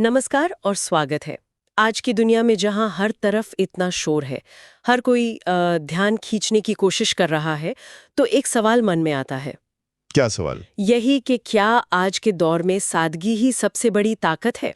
नमस्कार और स्वागत है। आज की दुनिया में जहां हर तरफ इतना शोर है, हर कोई ध्यान खींचने की कोशिश कर रहा है, तो एक सवाल मन में आता है। क्या सवाल? यही कि क्या आज के दौर में सादगी ही सबसे बड़ी ताकत है?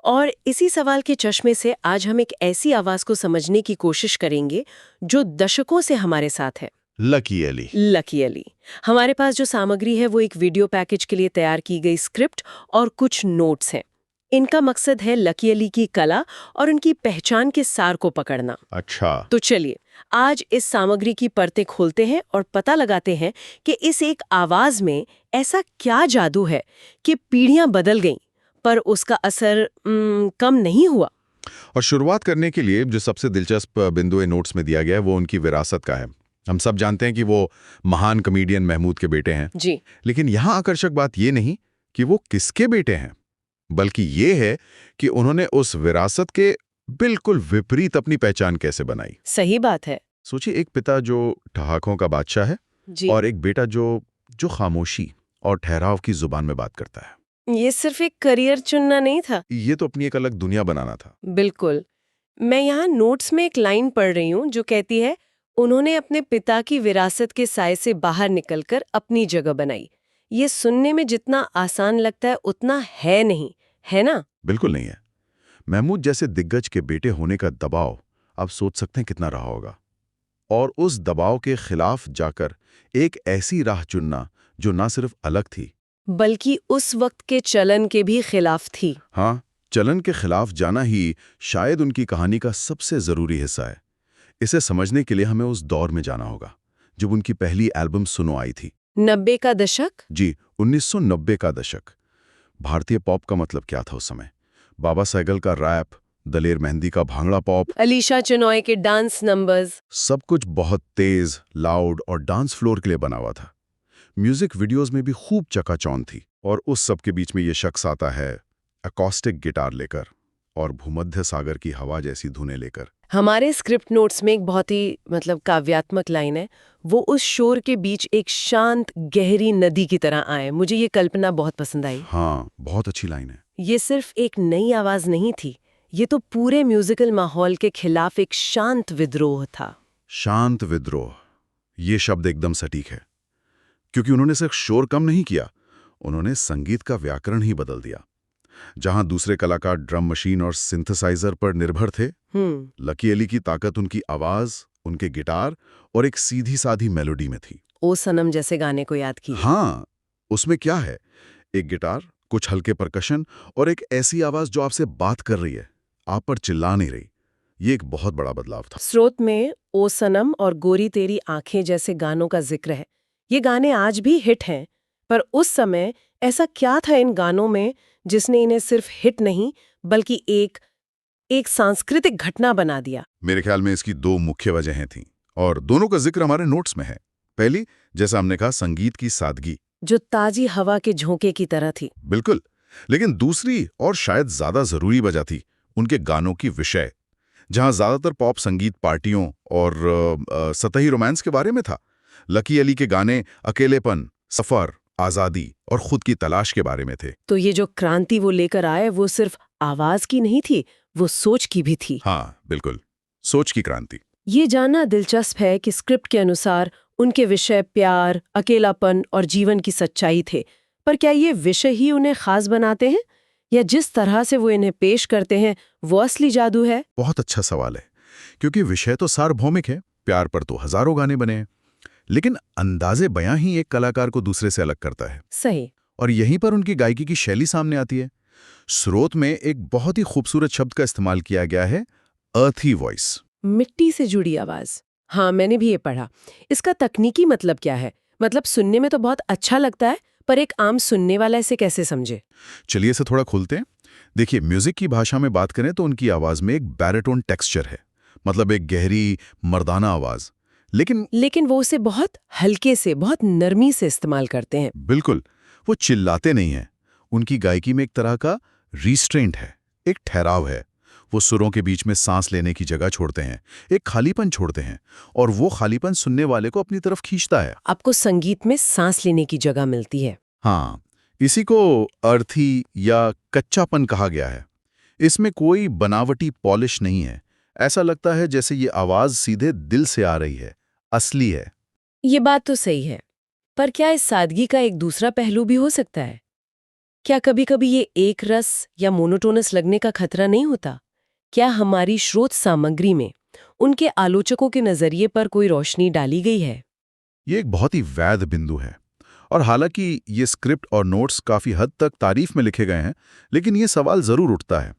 और इसी सवाल के चश्मे से आज हम एक ऐसी आवाज को समझने की कोशिश करेंगे जो दशकों से हमारे साथ है। लकी एली। लकी अली। हमारे पास जो सामग्री है वो एक वीडियो पैकेज के लिए तैयार की गई स्क्रिप्ट और कुछ नोट्स हैं। इनका मकसद है लकी अली की कला और उनकी पहचान के सार को पकड़ना। अच्छा। तो चलिए आज इस सामग्री की परतें खोलते हैं और पता लगाते हैं कि इस एक आवाज में ऐसा क्या जादू है कि पीढ़ियां बदल गईं पर उसका असर कम नहीं हुआ। और शुरुआत करने के लिए जो सबसे दिलचस्प बिंदु नोट्स में दिया गया है वो उनकी विरासत का है। हम सब जानते हैं कि वो महान कॉमेडियन महमूद के बेटे हैं जी। लेकिन यहाँ आकर्षक बात ये नहीं कि वो किसके बेटे हैं, बल्कि ये है कि उन्होंने उस विरासत के बिल्कुल विपरीत अपनी पहचान कैसे बनाई। सही बात है। सोचिए, एक पिता जो ठहाकों का बादशाह है जी। और एक बेटा जो जो खामोशी और ठहराव की जुबान में बात करता है। ये सिर्फ एक करियर चुनना नहीं था। ये तो अपनी एक अलग दुनिया बनाना था। बिल्कुल। मैं यहाँ नोट्स में एक लाइन पढ़ रही हूँ जो कहती है, उन्होंने अपने पिता की विरासत के साए से बाहर निकलकर अपनी जगह बनाई। ये सुनने में जितना आसान लगता है उतना है नहीं, है ना? बिल्कुल नहीं है। महमूद जैसे दिग्गज के बेटे होने का दबाव आप सोच सकते हैं कितना रहा होगा, और उस दबाव के खिलाफ जाकर एक ऐसी राह चुनना जो ना सिर्फ अलग थी बल्कि उस वक्त के चलन के भी खिलाफ थी। हाँ, चलन के खिलाफ जाना ही शायद उनकी कहानी का सबसे जरूरी हिस्सा है। इसे समझने के लिए हमें उस दौर में जाना होगा जब उनकी पहली एल्बम सुनो आई थी। 90 का दशक? जी, 1990 का दशक। भारतीय पॉप का मतलब क्या था उस समय? बाबा सहगल का रैप, दलेर मेहंदी का भांगड़ा पॉप, अलीशा चनॉय के डांस नंबर्स। सब कुछ बहुत तेज, लाउड और डांस फ्लोर के लिए बना हुआ था। म्यूजिक वीडियोस में भी खूब चकाचौंध थी। और उस सब के बीच में ये शख्स आता है एकॉस्टिक गिटार लेकर और भूमध्य सागर की हवा जैसी धुनें लेकर। हमारे स्क्रिप्ट नोट्स में एक बहुत ही काव्यात्मक लाइन है, वो उस शोर के बीच एक शांत गहरी नदी की तरह आए। मुझे ये कल्पना बहुत पसंद आई। हाँ, बहुत अच्छी लाइन है। ये सिर्फ एक नई आवाज नहीं थी, ये तो पूरे म्यूजिकल माहौल के खिलाफ एक शांत विद्रोह था। शांत विद्रोह, ये शब्द एकदम सटीक है, क्योंकि उन्होंने सिर्फ शोर कम नहीं किया, उन्होंने संगीत का व्याकरण ही बदल दिया। जहां दूसरे कलाकार ड्रम मशीन और सिंथेसाइजर पर निर्भर थे, लकी अली की ताकत उनकी आवाज, उनके गिटार और एक सीधी साधी मेलोडी में थी। ओ सनम जैसे गाने को याद कीजिए। हाँ, उसमें क्या है, एक गिटार, कुछ हल्के परकशन और एक ऐसी आवाज जो आपसे बात कर रही है, आप पर चिल्ला नहीं रही। ये एक बहुत बड़ा बदलाव था। स्रोत में ओ सनम और गोरी तेरी आंखें जैसे गानों का जिक्र है। ये गाने आज भी हिट हैं, पर उस समय ऐसा क्या था इन गानों में जिसने इन्हें सिर्फ हिट नहीं बल्कि एक सांस्कृतिक घटना बना दिया? मेरे ख्याल में इसकी दो मुख्य वजहें थीं और दोनों का जिक्र हमारे नोट्स में है। पहली, जैसा हमने कहा, संगीत की सादगी, जो ताजी हवा के झोंके की तरह थी। बिल्कुल। लेकिन दूसरी और शायद ज्यादा जरूरी वजह थी उनके गानों की विषय। जहां ज्यादातर पॉप संगीत पार्टियों और सतही रोमांस के बारे में था, लकी अली के गाने अकेलेपन, सफर, आजादी और खुद की तलाश के बारे में थे। तो ये जो क्रांति वो लेकर आए वो सिर्फ आवाज की नहीं थी, वो सोच की भी थी। हाँ, बिल्कुल, सोच की क्रांति। ये जानना दिलचस्प है कि स्क्रिप्ट के अनुसार उनके विषय प्यार, अकेलापन और जीवन की सच्चाई थे, पर क्या ये विषय ही उन्हें खास बनाते हैं या जिस तरह से वो इन्हें पेश करते हैं वो असली जादू है? बहुत अच्छा सवाल है, क्योंकि विषय तो सार्वभौमिक है, प्यार पर तो हजारों गाने बने हैं, लेकिन अंदाजे बयां ही एक कलाकार को दूसरे से अलग करता है। सही। और यहीं पर उनकी गायकी की शैली सामने आती है। स्रोत में एक बहुत ही खूबसूरत शब्द का इस्तेमाल किया गया है, अर्थी वॉइस। मिट्टी से जुड़ी आवाज। हाँ, मैंने भी ये पढ़ा। इसका तकनीकी मतलब क्या है? मतलब सुनने में तो बहुत अच्छा लगता है, पर एक आम सुनने वाला इसे कैसे समझे? चलिए इसे थोड़ा खोलते हैं। देखिए, म्यूजिक की भाषा में बात करें तो उनकी आवाज में एक बैरिटोन टेक्सचर है, मतलब एक गहरी मर्दाना आवाज। लेकिन वो उसे बहुत हल्के से, बहुत नरमी से इस्तेमाल करते हैं। बिल्कुल, वो चिल्लाते नहीं हैं। उनकी गायकी में एक तरह का रिस्ट्रेंट है, एक ठहराव है। वो सुरों के बीच में सांस लेने की जगह छोड़ते हैं, एक खालीपन छोड़ते हैं, और वो खालीपन सुनने वाले को अपनी तरफ खींचता है। आपको संगीत में सांस लेने की जगह मिलती है। हाँ, इसी को अर्थी या कच्चापन कहा गया है। इसमें कोई बनावटी पॉलिश नहीं है। ऐसा लगता है जैसे ये आवाज सीधे दिल से आ रही है, असली है। ये बात तो सही है, पर क्या इस सादगी का एक दूसरा पहलू भी हो सकता है? क्या कभी-कभी ये एक रस या मोनोटोनस लगने का खतरा नहीं होता? क्या हमारी स्रोत सामग्री में उनके आलोचकों के नजरिए पर कोई रोशनी डाली गई है? ये एक बहुत ही वैध बिंदु है। और हालांकि ये स्क्रिप्ट और नोट्स काफी हद तक तारीफ में लिखे गए हैं, लेकिन ये सवाल जरूर उठता है।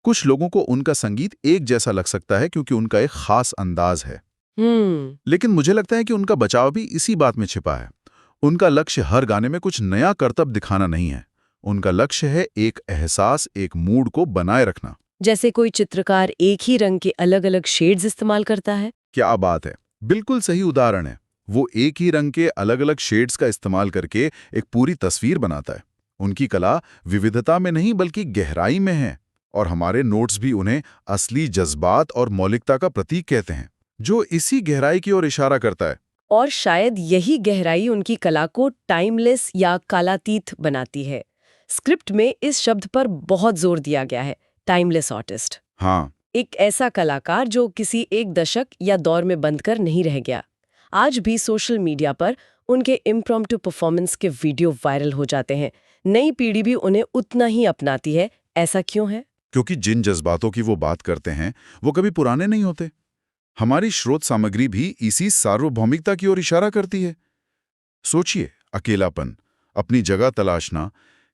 कुछ लोगों को उनका संगीत एक जैसा लग सकता है क्योंकि उनका एक खास अंदाज है। लेकिन मुझे लगता है कि उनका बचाव भी इसी बात में छिपा है। उनका लक्ष्य हर गाने में कुछ नया करतब दिखाना नहीं है। उनका लक्ष्य है एक एहसास, एक मूड को बनाए रखना। जैसे कोई चित्रकार एक ही रंग के अलग-अलग शेड्स इस्तेमाल करता है? क्या बात है, बिल्कुल सही उदाहरण है। वो एक ही रंग के अलग अलग शेड्स का इस्तेमाल करके एक पूरी तस्वीर बनाता है। उनकी कला विविधता में नहीं बल्कि गहराई में है। और हमारे नोट्स भी उन्हें असली जज्बात और मौलिकता का प्रतीक कहते हैं, जो इसी गहराई की ओर इशारा करता है। और शायद यही गहराई उनकी कला को टाइमलेस या कालातीत बनाती है। स्क्रिप्ट में इस शब्द पर बहुत जोर दिया गया है, टाइमलेस आर्टिस्ट। हाँ, एक ऐसा कलाकार जो किसी एक दशक या दौर में बंधकर नहीं रह गया। आज भी सोशल मीडिया पर उनके इम्प्रॉम्प्टू परफॉर्मेंस के वीडियो वायरल हो जाते हैं। नई पीढ़ी भी उन्हें उतना ही अपनाती है। ऐसा क्यों है? क्योंकि जिन जज्बातों की वो बात करते हैं वो कभी पुराने नहीं होते। हमारी स्रोत सामग्री भी इसी सार्वभौमिकता की ओर इशारा करती है। सोचिए, अकेलापन, अपनी जगह तलाशना,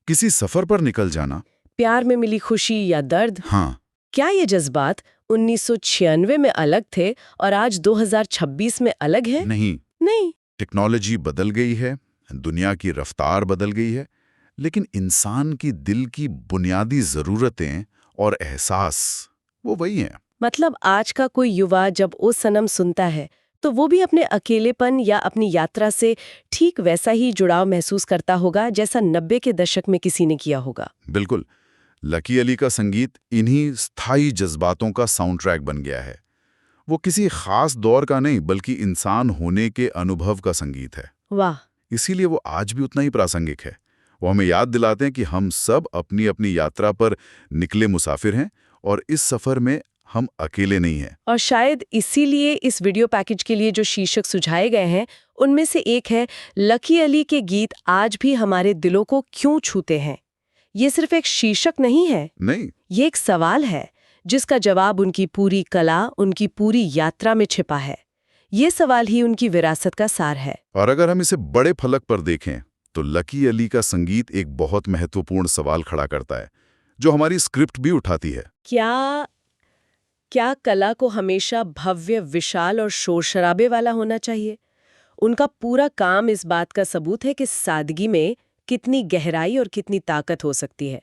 किसी सफर पर निकल जाना। प्यार में मिली खुशी या दर्द। हाँ, क्या ये जज्बात 1996 में अलग थे और आज 2026 में अलग है? नहीं। नहीं। टेक्नोलॉजी बदल गई है, दुनिया की रफ्तार बदल गई है, लेकिन इंसान की दिल की बुनियादी जरूरतें और एहसास वो वही हैं। मतलब आज का कोई युवा जब ओ सनम सुनता है तो वो भी अपने अकेलेपन या अपनी यात्रा से ठीक वैसा ही जुड़ाव महसूस करता होगा जैसा 90 के दशक में किसी ने किया होगा। बिल्कुल। लकी अली का संगीत इन्हीं स्थायी जज्बातों का साउंड ट्रैक बन गया है। वो किसी खास दौर का नहीं बल्कि इंसान होने के अनुभव का संगीत है। वाह। इसीलिए वो आज भी उतना ही प्रासंगिक है। वो हमें याद दिलाते हैं कि हम सब अपनी अपनी यात्रा पर निकले मुसाफिर हैं और इस सफर में हम अकेले नहीं हैं। और शायद इसीलिए इस वीडियो पैकेज के लिए जो शीर्षक सुझाए गए हैं उनमें से एक है, लकी अली के गीत आज भी हमारे दिलों को क्यों छूते हैं। ये सिर्फ एक शीर्षक नहीं है, नहीं, ये एक सवाल है जिसका जवाब उनकी पूरी कला, उनकी पूरी यात्रा में छिपा है। ये सवाल ही उनकी विरासत का सार है। और अगर हम इसे बड़े फलक पर देखें तो लकी अली का संगीत एक बहुत महत्वपूर्ण सवाल खड़ा करता है, जो हमारी स्क्रिप्ट भी उठाती है। क्या कला को हमेशा भव्य, विशाल और शोर शराबे वाला होना चाहिए? उनका पूरा काम इस बात का सबूत है कि सादगी में कितनी गहराई और कितनी ताकत हो सकती है।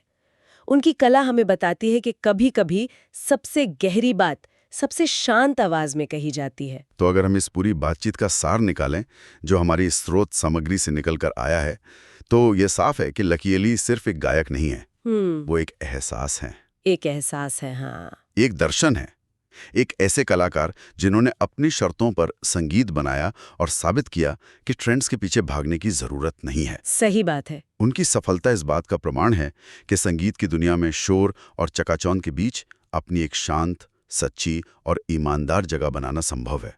उनकी कला हमें बताती है कि कभी-कभी सबसे गहरी बात सबसे शांत आवाज में कही जाती है। तो अगर हम इस पूरी बातचीत का सार निकालें, जो हमारी स्रोत सामग्री से निकल कर आया है, तो ये साफ है कि लकी अली सिर्फ एक गायक नहीं है। वो एक एहसास है। एक एहसास है, हाँ। एक दर्शन है। एक ऐसे कलाकार जिन्होंने अपनी शर्तों पर संगीत बनाया और साबित किया कि ट्रेंड्स के पीछे भागने की जरूरत नहीं है। सही बात है। उनकी सफलता इस बात का प्रमाण है कि संगीत की दुनिया में शोर और चकाचौंध के बीच अपनी एक शांत, सच्ची और ईमानदार जगह बनाना संभव है।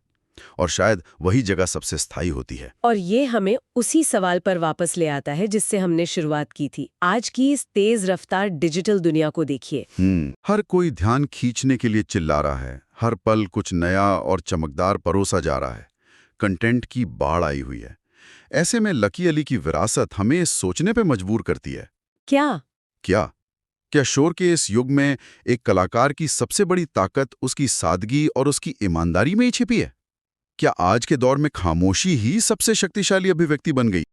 और शायद वही जगह सबसे स्थायी होती है। और ये हमें उसी सवाल पर वापस ले आता है जिससे हमने शुरुआत की थी। आज की इस तेज रफ्तार डिजिटल दुनिया को देखिए। हर कोई ध्यान खींचने के लिए चिल्ला रहा है। हर पल कुछ नया और चमकदार परोसा जा रहा है। कंटेंट की बाढ़ आई हुई है। ऐसे में लकी अली की विरासत हमें सोचने पे मजबूर करती है। क्या शोर के इस युग में एक कलाकार की सबसे बड़ी ताकत उसकी सादगी और उसकी ईमानदारी में ही छिपी है? क्या आज के दौर में खामोशी ही सबसे शक्तिशाली अभिव्यक्ति बन गई?